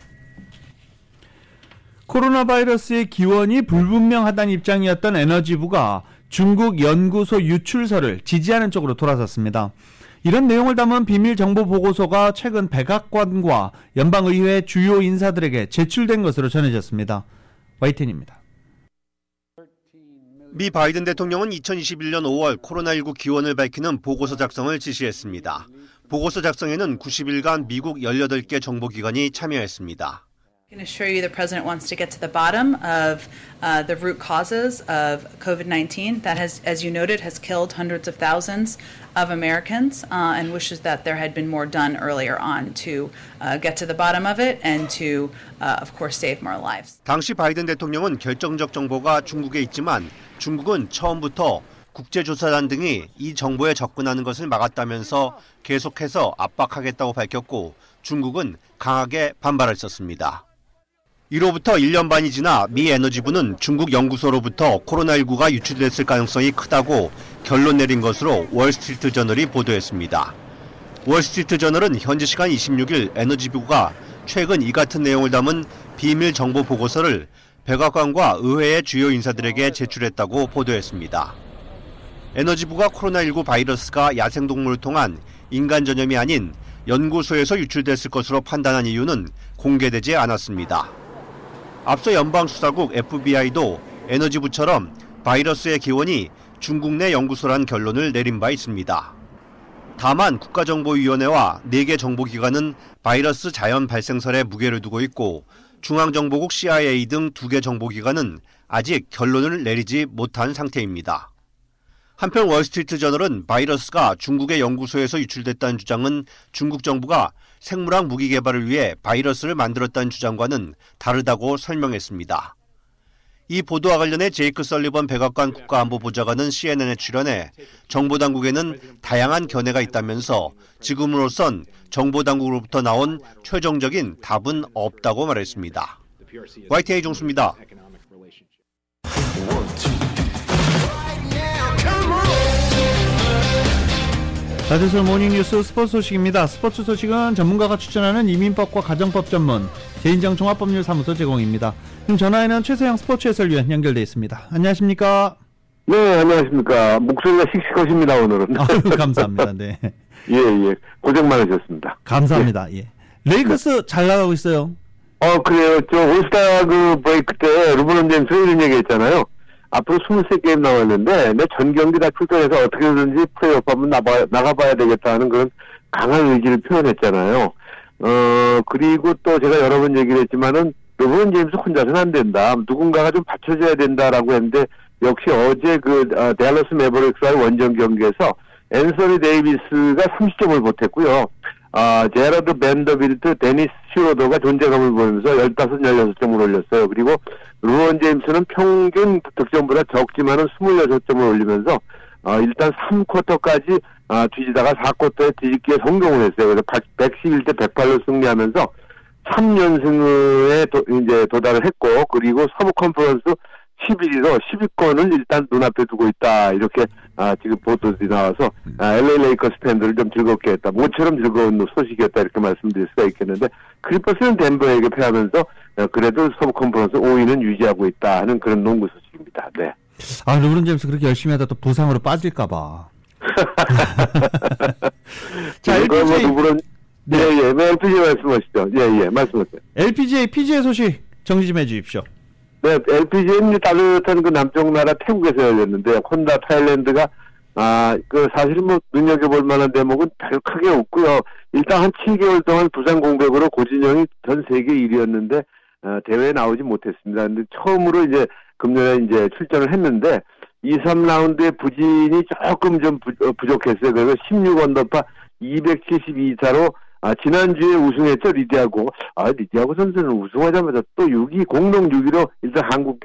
코로나 바이러스의 기원이 불분명하다는 입장이었던 에너지부가 중국 연구소 유출설을 지지하는 쪽으로 돌아섰습니다. 이런 내용을 담은 비밀 정보 보고서가 최근 백악관과 연방의회 주요 인사들에게 제출된 것으로 전해졌습니다. YTN입니다. 미 바이든 대통령은 2021년 5월 코로나19 기원을 밝히는 보고서 작성을 지시했습니다. 보고서 작성에는 90일간 미국 18개 정보기관이 참여했습니다. I can assure you the president wants to get to the bottom of the root causes of COVID-19 that has, as you noted, has killed hundreds of thousands of Americans and wishes that there had been more done earlier on to get to the bottom of it and to, of course, save more lives. 당시 바이든 대통령은 결정적 정보가 중국에 있지만 중국은 처음부터 국제조사단 등이 이 정보에 접근하는 것을 막았다면서 계속해서 압박하겠다고 밝혔고 중국은 강하게 반발했었습니다. 이로부터 1년 반이 지나 미 에너지부는 중국 연구소로부터 코로나19가 유출됐을 가능성이 크다고 결론 내린 것으로 월스트리트 저널이 보도했습니다. 월스트리트 저널은 현지 시간 26일 에너지부가 최근 이 같은 내용을 담은 비밀 정보 보고서를 백악관과 의회의 주요 인사들에게 제출했다고 보도했습니다. 에너지부가 코로나19 바이러스가 야생동물을 통한 인간 전염이 아닌 연구소에서 유출됐을 것으로 판단한 이유는 공개되지 않았습니다. 앞서 연방수사국 FBI도 에너지부처럼 바이러스의 기원이 중국 내 연구소란 결론을 내린 바 있습니다. 다만 국가정보위원회와 4개 정보기관은 바이러스 자연 발생설에 무게를 두고 있고 중앙정보국 CIA 등 2개 정보기관은 아직 결론을 내리지 못한 상태입니다. 한편 월스트리트 저널은 바이러스가 중국의 연구소에서 유출됐다는 주장은 중국 정부가 생물학 무기 개발을 위해 바이러스를 만들었다는 주장과는 다르다고 설명했습니다. 이 보도와 관련해 제이크 설리번 백악관 국가안보보좌관은 CNN에 출연해 정보당국에는 다양한 견해가 있다면서 지금으로선 정보당국으로부터 나온 최종적인 답은 없다고 말했습니다. YTN 종수입니다. 라디오솔 모닝뉴스 스포츠 소식입니다. 스포츠 소식은 전문가가 추천하는 이민법과 가정법 전문 제인정 종합법률사무소 제공입니다. 지금 전화에는 최세영 스포츠 해설위원 연결돼 있습니다. 안녕하십니까? 네, 안녕하십니까. 목소리가 씩씩하십니다, 오늘은. 감사합니다. 네. 예. 고생 많으셨습니다. 감사합니다. 예. 레이커스 잘 나가고 있어요. 그래요. 저 올스타 브레이크 때 르브론 제임스 이런 얘기 했잖아요. 앞으로 23게임 남았는데 내 전 경기 다 출전해서 어떻게든지 플레이오프 한번 나가봐야 되겠다는 그런 강한 의지를 표현했잖아요. 그리고 또 제가 여러 번 얘기를 했지만은 르브론 제임스 혼자서는 안 된다. 누군가가 좀 받쳐줘야 된다라고 했는데 역시 어제 댈러스 매버릭스와의 원정 경기에서 앤서니 데이비스가 30점을 못했고요. 제라드 벤더빌트, 데니스 슈로더가 존재감을 보이면서 15, 16점을 올렸어요. 그리고 르브론 제임스는 평균 득점보다 적지만은 26점을 올리면서 일단 3쿼터까지 뒤지다가 4쿼터에 뒤집기에 성공을 했어요. 그래서 111대 108로 승리하면서 3연승에 이제 도달을 했고, 그리고 서부 컨퍼런스 11위로 10위권을 일단 눈앞에 두고 있다. 이렇게 지금 보도들이 나와서 LA 레이커스 팬들을 좀 즐겁게 했다. 모처럼 즐거운 소식이었다. 이렇게 말씀드릴 수가 있겠는데, 클리퍼스는 덴버에게 패하면서 그래도 서부 컨퍼런스 5위는 유지하고 있다 하는 그런 농구 소식입니다. 네. 르브론 제임스 그렇게 열심히 하다 또 부상으로 빠질까봐. 자, LPGA. 르브론, 네, LPGA 말씀하시죠. 예, 말씀하세요. LPGA, PGA 소식 정리 좀 해주십시오. 네, LPGA는 따뜻한 그 남쪽 나라 태국에서 열렸는데, 혼다 타일랜드가, 사실 눈여겨볼 만한 대목은 별 크게 없고요. 일단 한 7개월 동안 부상 공백으로 고진영이 전 세계 1위였는데, 대회에 나오지 못했습니다. 근데 처음으로 이제 금년에 이제 출전을 했는데, 2, 3라운드의 부진이 조금 좀 부족했어요. 그래서 16언더파 272타로 지난주에 우승했죠, 리디아고. 리디아고 선수는 우승하자마자 또 6위, 공동 6위로 일단 한국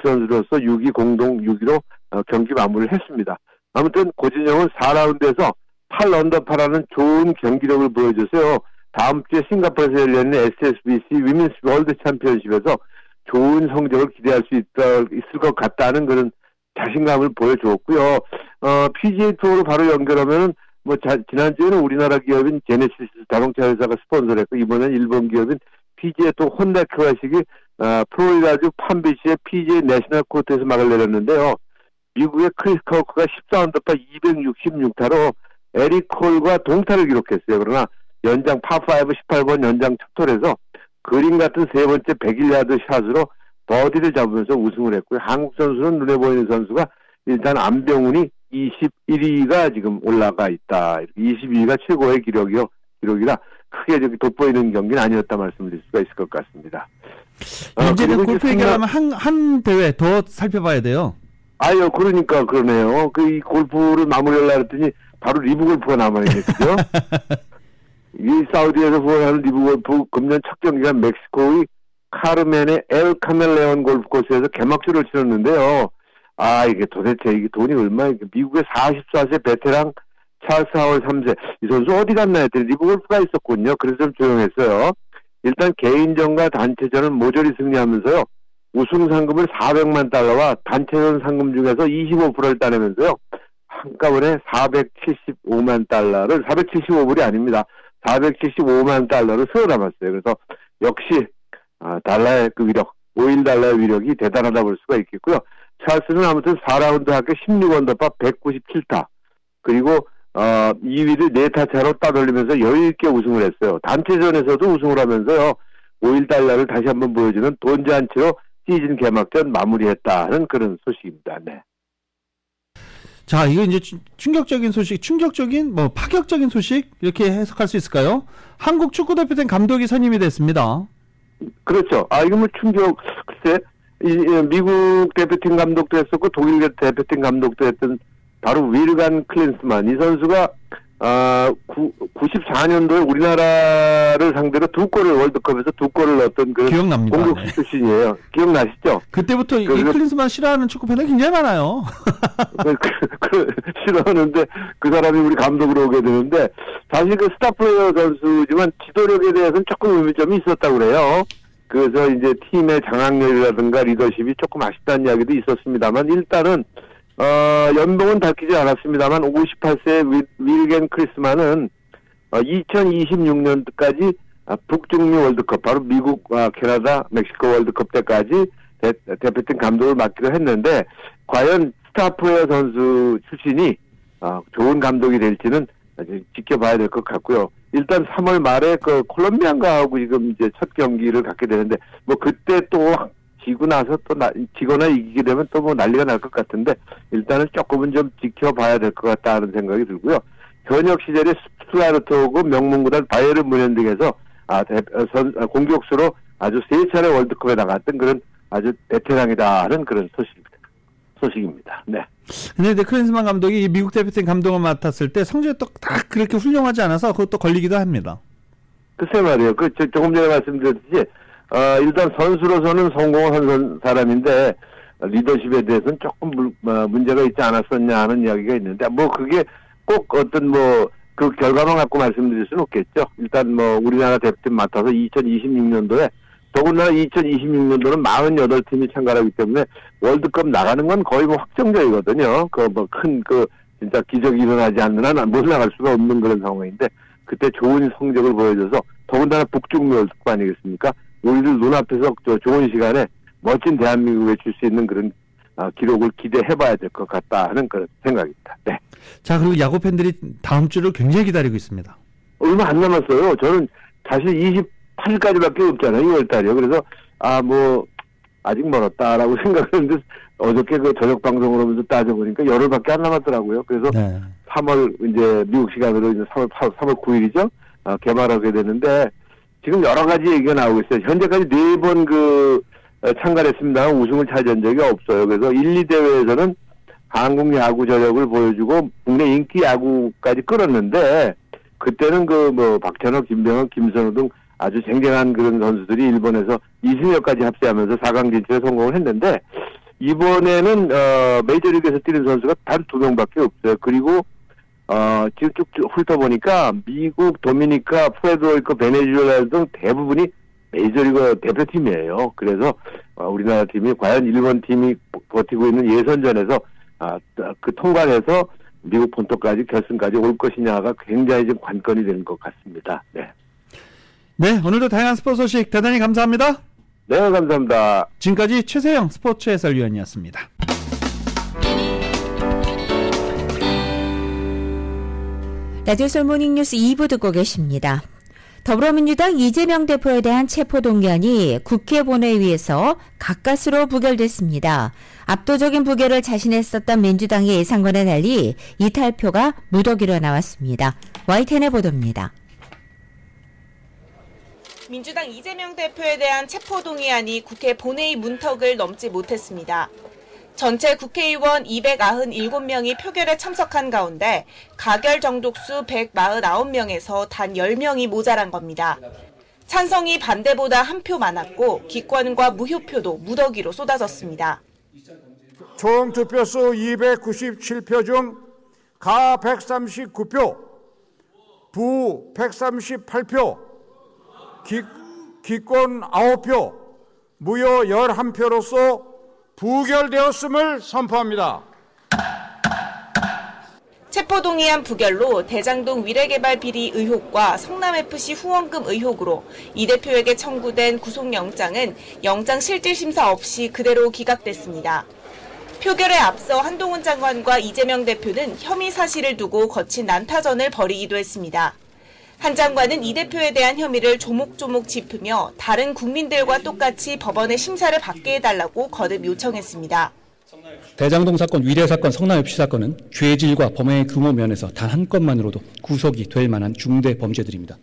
선수로서 6위, 공동 6위로 경기 마무리를 했습니다. 아무튼 고진영은 4라운드에서 8언더파라는 좋은 경기력을 보여줘서요. 다음 주에 싱가포르에서 열리는 SSBC 위민스 월드 챔피언십에서 좋은 성적을 기대할 수 있을 것 같다는 그런 자신감을 보여주었고요. PGA 투어로 바로 연결하면은 지난주에는 우리나라 기업인 제네시스 자동차 회사가 스폰서를 했고, 이번엔 일본 기업인 PGA 투어 혼다 클래식이 플로리다주 팜비치의 PGA 내셔널 코트에서 막을 내렸는데요. 미국의 크리스 커크가 14언더파 266타로 에릭 콜과 동타를 기록했어요. 그러나 연장 파5 18번 연장 첫 홀에서 그림 같은 세 번째 101야드 샷으로 버디를 잡으면서 우승을 했고요. 한국 선수는 눈에 보이는 선수가 일단 안병훈이 21위가 지금 올라가 있다. 22위가 최고의 기록이라 크게 돋보이는 경기는 아니었다 말씀드릴 수가 있을 것 같습니다. 문제는 골프 얘기하면 한 대회 더 살펴봐야 돼요. 그러니까 그러네요. 이 골프를 마무리하려고 했더니 바로 리브 골프가 남아있네, 그죠? 이 사우디에서 부활하는 리브 골프 금년 첫 경기가 멕시코의 카르멘의 엘 카멜레온 골프 코스에서 개막주를 치렀는데요. 이게 도대체 이게 돈이 얼마야? 미국의 44세 베테랑 찰스 하월 3세. 이 선수 어디 갔나 했더니 리브 골프가 있었군요. 그래서 좀 조용했어요. 일단 개인전과 단체전은 모조리 승리하면서요. 우승 상금을 400만 달러와 단체전 상금 중에서 25%를 따내면서요. 한꺼번에 475만 달러를, 475불이 아닙니다. 475만 달러를 쓸어 담았어요. 그래서 역시 달러의 그 위력, 5일 달러의 위력이 대단하다 볼 수가 있겠고요. 찰스는 아무튼 4라운드 합계 16언더파 197타, 그리고 2위를 4타 차로 따돌리면서 여유있게 우승을 했어요. 단체전에서도 우승을 하면서요. 5일 달러를 다시 한번 보여주는 돈잔치로 시즌 개막전 마무리했다는 그런 소식입니다. 네. 자, 이거 이제 충격적인 소식, 파격적인 소식 이렇게 해석할 수 있을까요? 한국 축구대표팀 감독이 선임이 됐습니다. 그렇죠. 이거 충격, 글쎄, 미국 대표팀 감독도 했었고 독일 대표팀 감독도 했던 바로 윌간 클린스만, 이 선수가 94년도에 우리나라를 상대로 월드컵에서 2골을 넣었던 그 기억납니다. 공격수 출신이에요. 기억나시죠? 그때부터 이 클린스만 싫어하는 축구팬이 굉장히 많아요. 싫어하는데 그 사람이 우리 감독으로 오게 되는데, 사실 그 스타 플레이어 선수지만 지도력에 대해서는 조금 의문점이 있었다고 그래요. 그래서 이제 팀의 장악력이라든가 리더십이 조금 아쉽다는 이야기도 있었습니다만, 일단은 연봉은 밝히지 않았습니다만 58세의 윌겐 크리스만은 2026년까지 북중미 월드컵, 바로 미국, 캐나다, 멕시코 월드컵 때까지 대표팀 감독을 맡기로 했는데, 과연 스타플레이어 선수 출신이 좋은 감독이 될지는 아직 지켜봐야 될 것 같고요. 일단 3월 말에 그 콜롬비아하고 지금 이제 첫 경기를 갖게 되는데, 그때 또 지고 나서 지거나 이기게 되면 또 난리가 날 것 같은데, 일단은 조금은 좀 지켜봐야 될 것 같다는 생각이 들고요. 현역 시절에 스투아르트하고 명문구단 바이에른 뮌헨 등에서 공격수로 아주 3차례 월드컵에 나갔던 그런 아주 베테랑이다는 그런 소식입니다. 네. 근데 클린스만 감독이 미국 대표팀 감독을 맡았을 때 성적이 또 딱 그렇게 훌륭하지 않아서 그것도 걸리기도 합니다. 글쎄 말이에요. 조금 전에 말씀드렸듯이 일단 선수로서는 성공한 사람인데 리더십에 대해서는 조금 문제가 있지 않았었냐 하는 이야기가 있는데, 그게 꼭 어떤 그 결과만 갖고 말씀드릴 수는 없겠죠. 일단 우리나라 대표팀 맡아서 2026년도에, 더군다나 2026년도는 48팀이 참가하기 때문에 월드컵 나가는 건 거의 확정적이거든요. 진짜 기적이 일어나지 않는 한 못 나갈 수가 없는 그런 상황인데, 그때 좋은 성적을 보여줘서, 더군다나 북중미 월드컵 아니겠습니까? 우리들 눈앞에서 좋은 시간에 멋진 대한민국에 줄 수 있는 그런 기록을 기대해봐야 될 것 같다 하는 그런 생각입니다. 네. 자, 그리고 야구 팬들이 다음 주를 굉장히 기다리고 있습니다. 얼마 안 남았어요. 저는 사실 28일까지밖에 없잖아요. 2월달이요. 그래서 아직 멀었다라고 생각했는데, 어저께 그 저녁 방송을 하면서 따져보니까 열흘밖에 안 남았더라고요. 그래서 네. 3월 이제 미국 시간으로 이제 3월 9일이죠. 개막하게 되는데, 지금 여러 가지 얘기가 나오고 있어요. 현재까지 4번 참가를 했습니다만 우승을 차지한 적이 없어요. 그래서 1, 2대회에서는 한국 야구 저력을 보여주고 국내 인기 야구까지 끌었는데 그때는 박찬호, 김병헌, 김선우 등 아주 쟁쟁한 그런 선수들이 일본에서 이승엽까지 합세하면서 4강 진출에 성공을 했는데 이번에는 메이저리그에서 뛰는 선수가 단 2명밖에 없어요. 그리고 지금 쭉 훑어보니까 미국, 도미니카, 푸에르토리코, 베네수엘라 등 대부분이 메이저리그 대표팀이에요. 그래서 우리나라 팀이 과연 일본 팀이 버티고 있는 예선전에서 그 통과해서 미국 본토까지 결승까지 올 것이냐가 굉장히 좀 관건이 되는 것 같습니다. 네. 네, 오늘도 다양한 스포츠 소식 대단히 감사합니다. 네, 감사합니다. 지금까지 최세영 스포츠 해설위원이었습니다. 라디오 솔모닝뉴스 2부 듣고 계십니다. 더불어민주당 이재명 대표에 대한 체포동의안이 국회 본회의에서 가까스로 부결됐습니다. 압도적인 부결을 자신했었던 민주당의 예상과는 달리 이탈표가 무더기로 나왔습니다. YTN의 보도입니다. 민주당 이재명 대표에 대한 체포동의안이 국회 본회의 문턱을 넘지 못했습니다. 전체 국회의원 297명이 표결에 참석한 가운데 가결 정족수 149명에서 단 10명이 모자란 겁니다. 찬성이 반대보다 한 표 많았고 기권과 무효표도 무더기로 쏟아졌습니다. 총 득표수 297표 중 가 139표, 부 138표, 기권 9표, 무효 11표로서 부결되었음을 선포합니다. 체포동의안 부결로 대장동 위례개발 비리 의혹과 성남FC 후원금 의혹으로 이 대표에게 청구된 구속영장은 영장 실질심사 없이 그대로 기각됐습니다. 표결에 앞서 한동훈 장관과 이재명 대표는 혐의 사실을 두고 거친 난타전을 벌이기도 했습니다. 한 장관은 이 대표에 대한 혐의를 조목조목 짚으며 다른 국민들과 똑같이 법원의 심사를 받게 해달라고 거듭 요청했습니다. 대장동 사건, 위례 사건, 성남FC 사건은 죄질과 범행의 규모 면에서 단 한 건만으로도 구속이 될 만한 중대 범죄들입니다.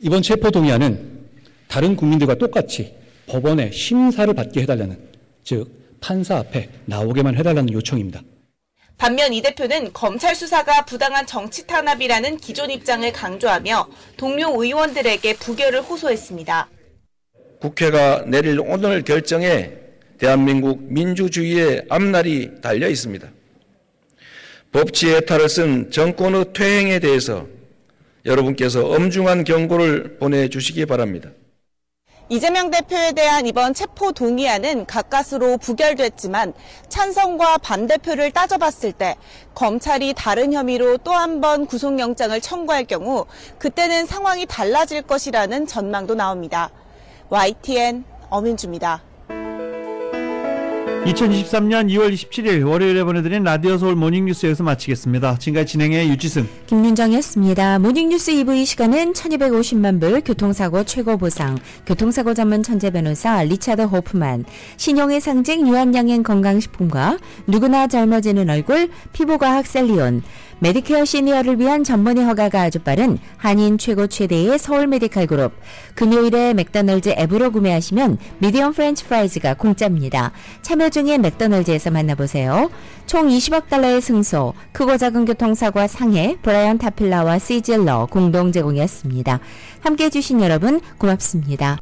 이번 체포동의안은 다른 국민들과 똑같이 법원의 심사를 받게 해달라는, 즉 판사 앞에 나오게만 해달라는 요청입니다. 반면 이 대표는 검찰 수사가 부당한 정치 탄압이라는 기존 입장을 강조하며 동료 의원들에게 부결을 호소했습니다. 국회가 내릴 오늘 결정에 대한민국 민주주의의 앞날이 달려 있습니다. 법치 해탈을 쓴 정권의 퇴행에 대해서 여러분께서 엄중한 경고를 보내주시기 바랍니다. 이재명 대표에 대한 이번 체포 동의안은 가까스로 부결됐지만 찬성과 반대표를 따져봤을 때 검찰이 다른 혐의로 또 한 번 구속영장을 청구할 경우 그때는 상황이 달라질 것이라는 전망도 나옵니다. YTN 엄윤주입니다. 2023년 2월 27일 월요일에 보내드린 라디오 서울 모닝뉴스 여기서 마치겠습니다. 지금까지 진행의 유지승, 김윤정이었습니다. 모닝뉴스 2부 이 시간은 1250만 불 교통사고 최고 보상, 교통사고 전문 천재 변호사 리차드 호프만, 신용의 상징 유한양행 건강식품과 누구나 젊어지는 얼굴 피부과학 셀리온, 메디케어 시니어를 위한 전문의 허가가 아주 빠른 한인 최고 최대의 서울 메디칼 그룹, 금요일에 맥도날드 앱으로 구매하시면 미디엄 프렌치 프라이즈가 공짜입니다. 참여 중에 맥도날드에서 만나보세요. 총 20억 달러의 승소, 크고 작은 교통사고와 상해 브라이언 타필라와 시질러 공동 제공이었습니다. 함께해 주신 여러분 고맙습니다.